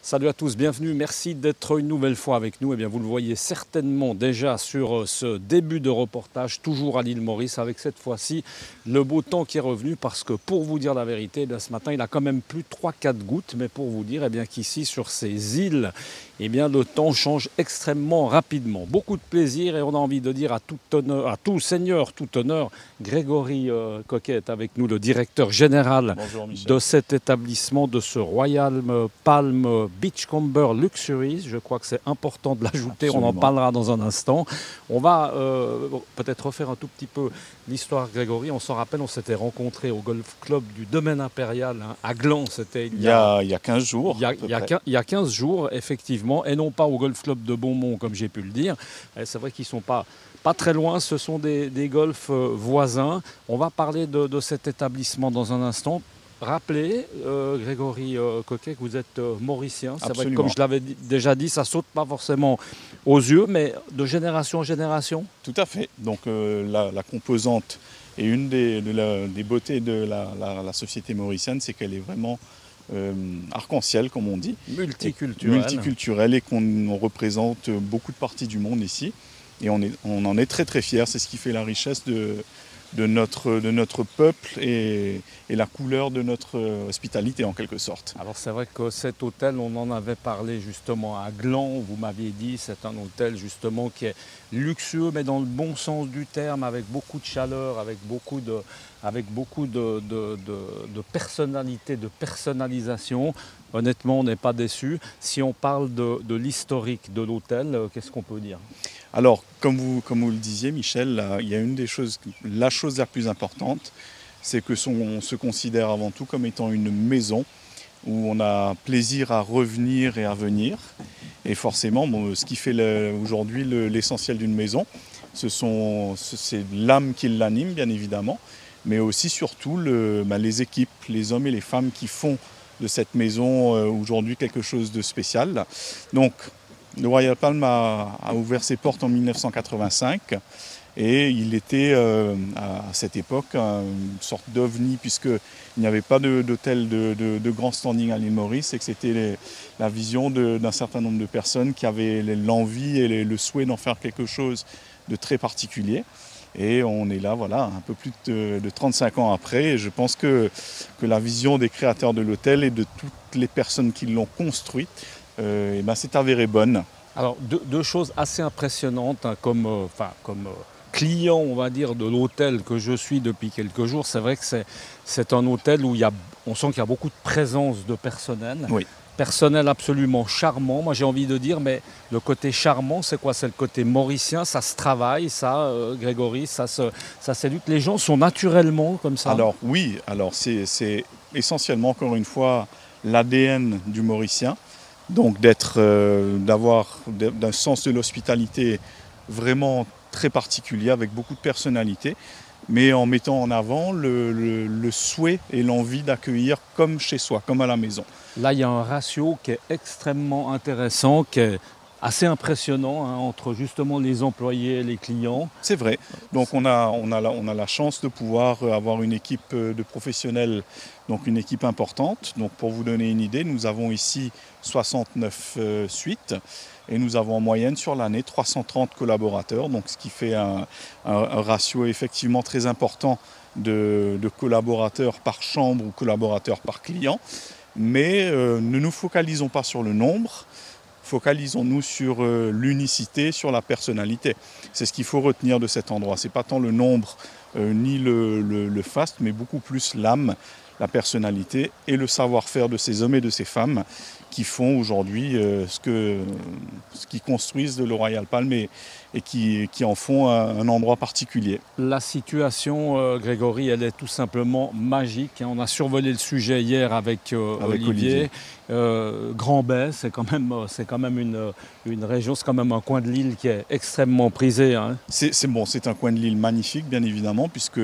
Salut à tous, bienvenue, merci d'être une nouvelle fois avec nous. Eh bien, vous le voyez certainement déjà sur ce début de reportage, toujours à l'île Maurice, avec cette fois-ci le beau temps qui est revenu, parce que pour vous dire la vérité, ce matin il a quand même plu 3-4 gouttes, mais pour vous dire qu'ici sur ces îles, le temps change extrêmement rapidement. Beaucoup de plaisir et on a envie de dire à tout seigneur, tout honneur, Grégory Coquet est avec nous, le directeur général de cet établissement, de ce Royal Palm Beachcomber Luxuries. Je crois que c'est important de l'ajouter, on en parlera dans un instant. On va peut-être refaire un tout petit peu l'histoire, Grégory. On s'en rappelle, on s'était rencontrés au Golf Club du Domaine Impérial à Gland. C'était il y a 15 jours. Il y a 15 jours, effectivement, et non pas au Golf Club de Beaumont, comme j'ai pu le dire. C'est vrai qu'ils ne sont pas très loin, ce sont des golfs voisins. On va parler de cet établissement dans un instant. Rappelez, Grégory Coquet, que vous êtes mauricien. C'est vrai que, comme je l'avais déjà dit, ça ne saute pas forcément aux yeux, mais de génération en génération. Tout à fait. Donc la composante et une des beautés de la société mauricienne, c'est qu'elle est vraiment arc-en-ciel, comme on dit. Multiculturelle, et qu'on représente beaucoup de parties du monde ici. Et on en est très très fiers. C'est ce qui fait la richesse de notre peuple et la couleur de notre hospitalité, en quelque sorte. Alors c'est vrai que cet hôtel, on en avait parlé justement à Gland, vous m'aviez dit, c'est un hôtel justement qui est luxueux, mais dans le bon sens du terme, avec beaucoup de chaleur, avec beaucoup de personnalité, de personnalisation. Honnêtement, on n'est pas déçu. Si on parle de l'historique de l'hôtel, qu'est-ce qu'on peut dire ? Alors, comme vous le disiez, Michel, il y a la chose la plus importante, c'est que on se considère avant tout comme étant une maison où on a plaisir à revenir et à venir. Et forcément, ce qui fait aujourd'hui l'essentiel d'une maison, c'est l'âme qui l'anime, bien évidemment, mais aussi surtout les équipes, les hommes et les femmes qui font de cette maison aujourd'hui quelque chose de spécial. Donc, le Royal Palm a ouvert ses portes en 1985 et il était à cette époque une sorte d'ovni, puisqu'il n'y avait pas d'hôtel de grand standing à l'île Maurice, et que c'était la vision d'un certain nombre de personnes qui avaient l'envie et le souhait d'en faire quelque chose de très particulier. Et on est là, voilà, un peu plus de 35 ans après, et je pense que la vision des créateurs de l'hôtel et de toutes les personnes qui l'ont construit, c'est avéré bonne. Alors, deux choses assez impressionnantes, hein, comme client, on va dire, de l'hôtel que je suis depuis quelques jours. C'est vrai que c'est un hôtel où on sent qu'il y a beaucoup de présence de personnel. Oui. Personnel absolument charmant. Moi, j'ai envie de dire, mais le côté charmant, c'est quoi? C'est le côté mauricien, ça se travaille, ça, Grégory, ça séduit. Les gens sont naturellement comme ça. Alors oui, c'est essentiellement, encore une fois, l'ADN du Mauricien. Donc d'avoir d'un sens de l'hospitalité vraiment très particulier, avec beaucoup de personnalité, mais en mettant en avant le souhait et l'envie d'accueillir comme chez soi, comme à la maison. Là, il y a un ratio qui est extrêmement intéressant, qui est assez impressionnant, hein, entre justement les employés et les clients. C'est vrai. Donc on a la chance de pouvoir avoir une équipe de professionnels, donc une équipe importante. Donc pour vous donner une idée, nous avons ici 69 suites et nous avons en moyenne sur l'année 330 collaborateurs, donc ce qui fait un ratio effectivement très important de collaborateurs par chambre ou collaborateurs par client. Mais ne nous focalisons pas sur le nombre. Focalisons-nous sur l'unicité, sur la personnalité. C'est ce qu'il faut retenir de cet endroit. Ce n'est pas tant le nombre ni le faste, mais beaucoup plus l'âme, la personnalité et le savoir-faire de ces hommes et de ces femmes qui font aujourd'hui ce qui construisent le Royal Palm et qui en font un endroit particulier. La situation, Grégory, elle est tout simplement magique. On a survolé le sujet hier avec Olivier. Grand-Bay, c'est quand même une région, c'est quand même un coin de l'île qui est extrêmement prisé. Hein. C'est un coin de l'île magnifique, bien évidemment, puisque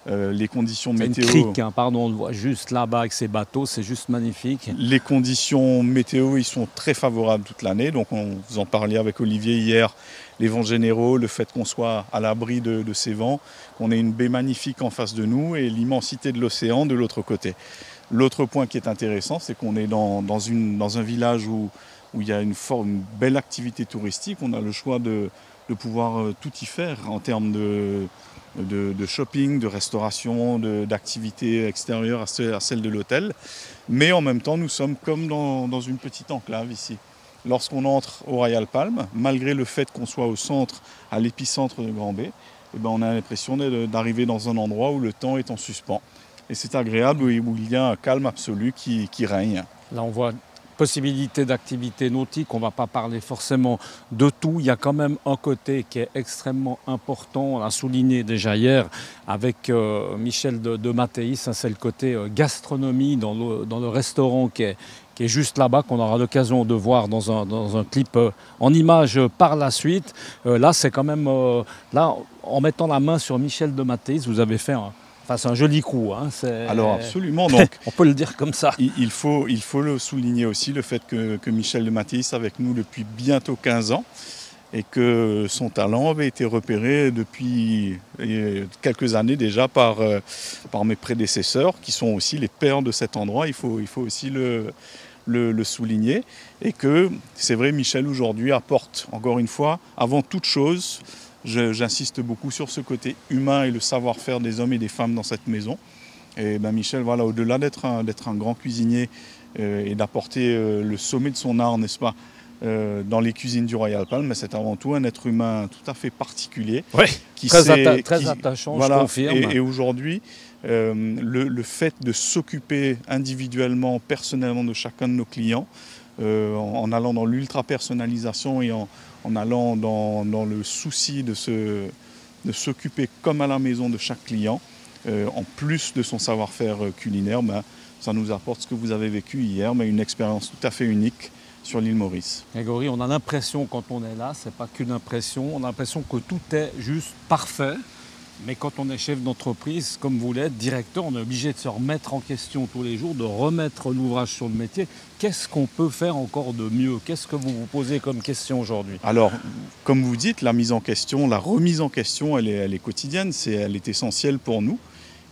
les conditions météo... C'est une crique, hein, pardon, on le voit juste là-bas avec ces bateaux, c'est juste magnifique. Les conditions météo, ils sont très favorables toute l'année. Donc vous en parliez avec Olivier hier, les vents généraux, le fait qu'on soit à l'abri de ces vents, qu'on ait une baie magnifique en face de nous et l'immensité de l'océan de l'autre côté. L'autre point qui est intéressant, c'est qu'on est dans un village où il y a une belle activité touristique. On a le choix de pouvoir tout y faire en termes de shopping, de restauration, d'activités extérieures à celles de l'hôtel. Mais en même temps, nous sommes comme dans une petite enclave ici. Lorsqu'on entre au Royal Palm, malgré le fait qu'on soit au centre, à l'épicentre de Grand-Bay, eh ben, on a l'impression d'arriver dans un endroit où le temps est en suspens. Et c'est agréable, où il y a un calme absolu qui règne. Là, on voit possibilité d'activité nautique, on ne va pas parler forcément de tout. Il y a quand même un côté qui est extrêmement important, on l'a souligné déjà hier avec Michel de Mattéis, c'est le côté gastronomie dans le restaurant qui est juste là-bas, qu'on aura l'occasion de voir dans un clip en images par la suite. Là, c'est quand même, là, en mettant la main sur Michel de Mattéis, vous avez fait c'est un joli coup. Hein, alors absolument, donc, on peut le dire comme ça. Il faut le souligner aussi, le fait que Michel de Mattéis est avec nous depuis bientôt 15 ans et que son talent avait été repéré depuis quelques années déjà par mes prédécesseurs, qui sont aussi les pères de cet endroit. Il faut aussi le souligner. Et que c'est vrai, Michel aujourd'hui apporte, encore une fois, avant toute chose, j'insiste beaucoup sur ce côté humain et le savoir-faire des hommes et des femmes dans cette maison. Et ben Michel, voilà, au-delà d'être un grand cuisinier et d'apporter le sommet de son art, n'est-ce pas, dans les cuisines du Royal Palm, mais c'est avant tout un être humain tout à fait particulier. Oui, très attachant, voilà, je confirme. Et aujourd'hui, le fait de s'occuper individuellement, personnellement de chacun de nos clients, en allant dans l'ultra-personnalisation et en allant dans le souci de s'occuper comme à la maison de chaque client, en plus de son savoir-faire culinaire, ben, ça nous apporte ce que vous avez vécu hier, mais une expérience tout à fait unique sur l'île Maurice. Grégory, on a l'impression quand on est là, c'est pas qu'une impression, on a l'impression que tout est juste parfait. Mais quand on est chef d'entreprise, comme vous l'êtes, directeur, on est obligé de se remettre en question tous les jours, de remettre l'ouvrage sur le métier. Qu'est-ce qu'on peut faire encore de mieux? Qu'est-ce que vous vous posez comme question aujourd'hui? Alors, comme vous dites, la mise en question, la remise en question, elle est quotidienne, elle est essentielle pour nous,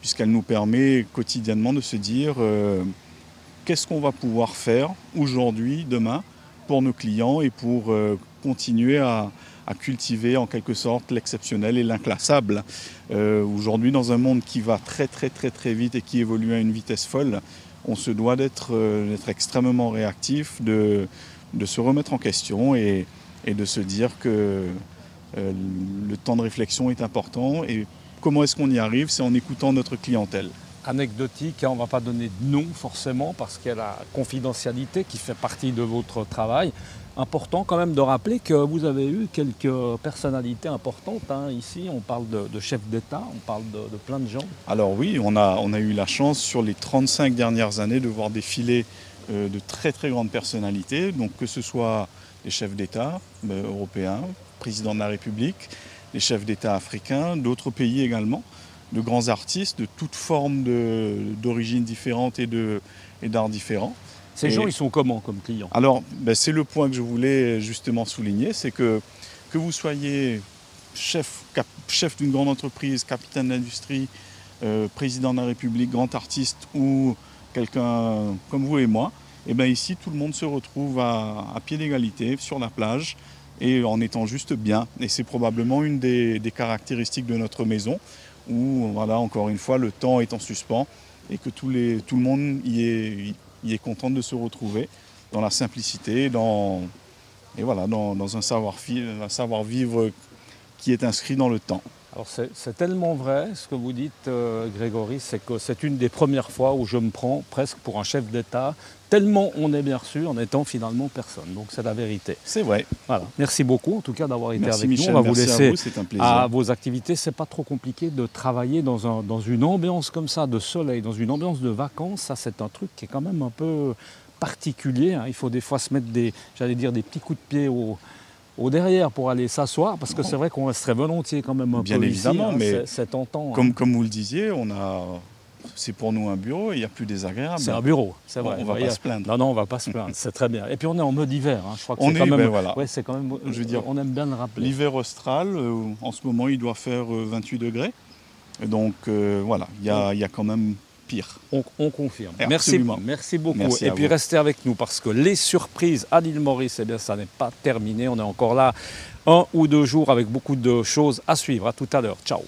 puisqu'elle nous permet quotidiennement de se dire qu'est-ce qu'on va pouvoir faire aujourd'hui, demain, pour nos clients et pour continuer à cultiver en quelque sorte l'exceptionnel et l'inclassable. Aujourd'hui, dans un monde qui va très vite et qui évolue à une vitesse folle, on se doit d'être extrêmement réactif, de se remettre en question et de se dire que le temps de réflexion est important. Et comment est-ce qu'on y arrive? C'est en écoutant notre clientèle. Anecdotique, on ne va pas donner de nom forcément parce qu'il y a la confidentialité qui fait partie de votre travail. Important quand même de rappeler que vous avez eu quelques personnalités importantes. Hein. Ici, on parle de chefs d'État, on parle de plein de gens. Alors oui, on a eu la chance sur les 35 dernières années de voir défiler de très grandes personnalités, donc que ce soit les chefs d'État européens, président de la République, les chefs d'État africains, d'autres pays également, de grands artistes de toutes formes d'origines différentes et d'arts différents. Ces gens, ils sont comment comme clients? Alors, c'est le point que je voulais justement souligner, c'est que vous soyez chef d'une grande entreprise, capitaine d'industrie, président de la République, grand artiste ou quelqu'un comme vous et moi, et bien ici, tout le monde se retrouve à pied d'égalité sur la plage et en étant juste bien. Et c'est probablement une des caractéristiques de notre maison où, voilà, encore une fois, le temps est en suspens et que tout le monde y est content de se retrouver dans la simplicité, dans un savoir-vivre qui est inscrit dans le temps. Alors c'est tellement vrai ce que vous dites, Grégory, c'est que c'est une des premières fois où je me prends presque pour un chef d'État, tellement on est bien reçu en étant finalement personne. Donc c'est la vérité. C'est vrai. Voilà. Merci beaucoup en tout cas d'avoir été avec Michel, nous. On va vous laisser c'est un plaisir. à vos activités. C'est pas trop compliqué de travailler dans une ambiance comme ça, de soleil, dans une ambiance de vacances. Ça, c'est un truc qui est quand même un peu particulier. Hein. Il faut des fois se mettre des petits coups de pied au derrière pour aller s'asseoir, parce que c'est vrai qu'on resterait volontiers quand même un bien peu évidemment, ici, hein, mais c'est tentant. Comme vous le disiez, c'est pour nous un bureau, il n'y a plus désagréable. C'est un bureau, c'est vrai. On ne va pas se plaindre. Non, on ne va pas se plaindre, c'est très bien. Et puis on est en mode hiver, hein. Je crois que c'est quand même, je veux dire, on aime bien le rappeler. L'hiver austral, en ce moment, il doit faire 28 degrés. Donc voilà, il y a quand même pire. On confirme. Absolument. Merci beaucoup. Merci et à puis vous. restez avec nous parce que les surprises à l'île Maurice, eh bien, ça n'est pas terminé. On est encore là 1 ou 2 jours avec beaucoup de choses à suivre. À tout à l'heure. Ciao.